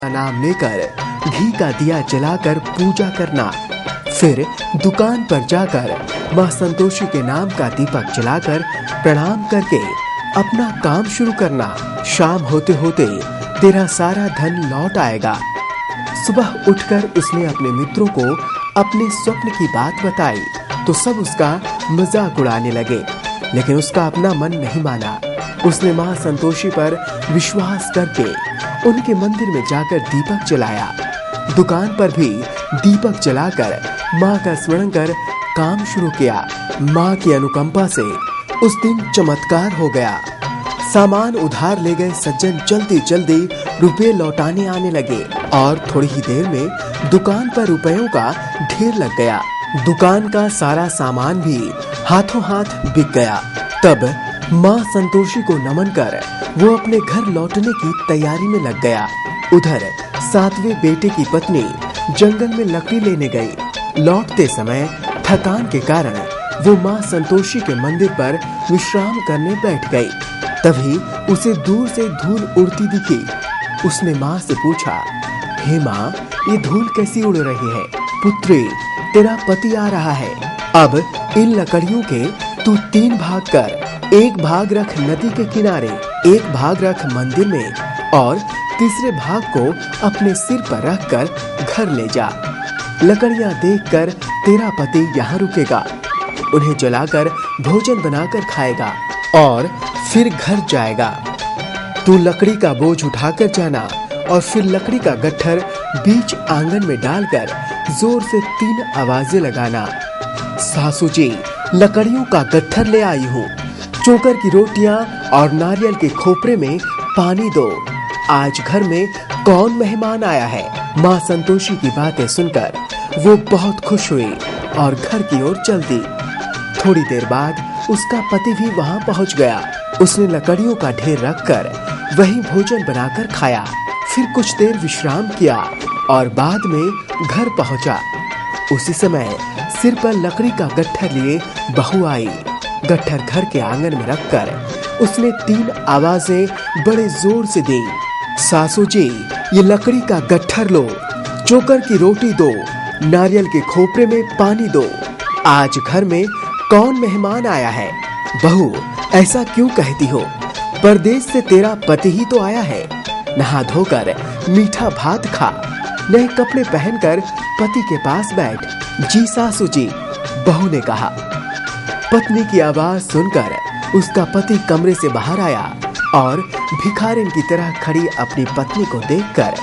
का नाम लेकर घी का दिया जलाकर पूजा करना, फिर दुकान पर जाकर मां संतोषी के नाम का दीपक जलाकर प्रणाम करके अपना काम शुरू करना। शाम होते होते तेरा सारा धन लौट आएगा। सुबह उठकर उसने अपने मित्रों को अपने स्वप्न की बात बताई तो सब उसका मजाक उड़ाने लगे, लेकिन उसका अपना मन नहीं माना। उसने मां संतोषी पर विश्वास करके उनके मंदिर में जाकर दीपक जलाया। दुकान पर भी दीपक जलाकर मां का स्मरण कर काम शुरू किया। मां की अनुकंपा से उस दिन चमत्कार हो गया। सामान उधार ले गए सज्जन जल्दी जल्दी रुपए लौटाने आने लगे और थोड़ी ही देर में दुकान पर रुपयों का ढेर लग गया। दुकान का सारा सामान भी हाथों हाथ बिक गया। तब मां संतोषी को नमन कर वो अपने घर लौटने की तैयारी में लग गया। उधर सातवें बेटे की पत्नी जंगल में लकड़ी लेने गई। लौटते समय थकान के कारण वो मां संतोषी के मंदिर पर विश्राम करने बैठ गई। तभी उसे दूर से धूल उड़ती दिखी। उसने मां से पूछा, हे मां, ये धूल कैसी उड़ रही है? पुत्री, तेरा पति आ रहा है। अब इन लकड़ियों के तू 3 भाग कर, एक भाग रख नदी के किनारे, एक भाग रख मंदिर में और तीसरे भाग को अपने सिर पर रखकर घर ले जा। लकड़ियां देखकर तेरा पति यहाँ रुकेगा, उन्हें जलाकर भोजन बनाकर खाएगा और फिर घर जाएगा। तू लकड़ी का बोझ उठाकर जाना और फिर लकड़ी का गट्ठर बीच आंगन में डालकर जोर से 3 आवाजें लगाना। सासू जी, लकड़ियों का गट्ठर ले आई हूँ, चोकर की रोटियां और नारियल के खोपरे में पानी दो। आज घर में कौन मेहमान आया है? मां संतोषी की बातें सुनकर वो बहुत खुश हुई और घर की ओर चल दी। थोड़ी देर बाद उसका पति भी वहां पहुंच गया। उसने लकड़ियों का ढेर रखकर वहीं भोजन बनाकर खाया, फिर कुछ देर विश्राम किया और बाद में घर पहुंचा। उसी समय सिर पर लकड़ी का गट्ठर लिए बहू आई। गट्ठर घर के आंगन में रखकर उसने 3 आवाजें बड़े जोर से दी। सासू जी, ये लकड़ी का गट्ठर लो, चोकर की रोटी दो, नारियल के खोपरे में पानी दो। आज घर में कौन मेहमान आया है? बहू, ऐसा क्यों कहती हो? परदेश से तेरा पति ही तो आया है। नहा धोकर मीठा भात खा, नए कपड़े पहनकर पति के पास बैठ। जी सासू जी, बहू ने कहा। पत्नी की आवाज सुनकर उसका पति कमरे से बाहर आया और भिखारिन की तरह खड़ी अपनी पत्नी को देखकर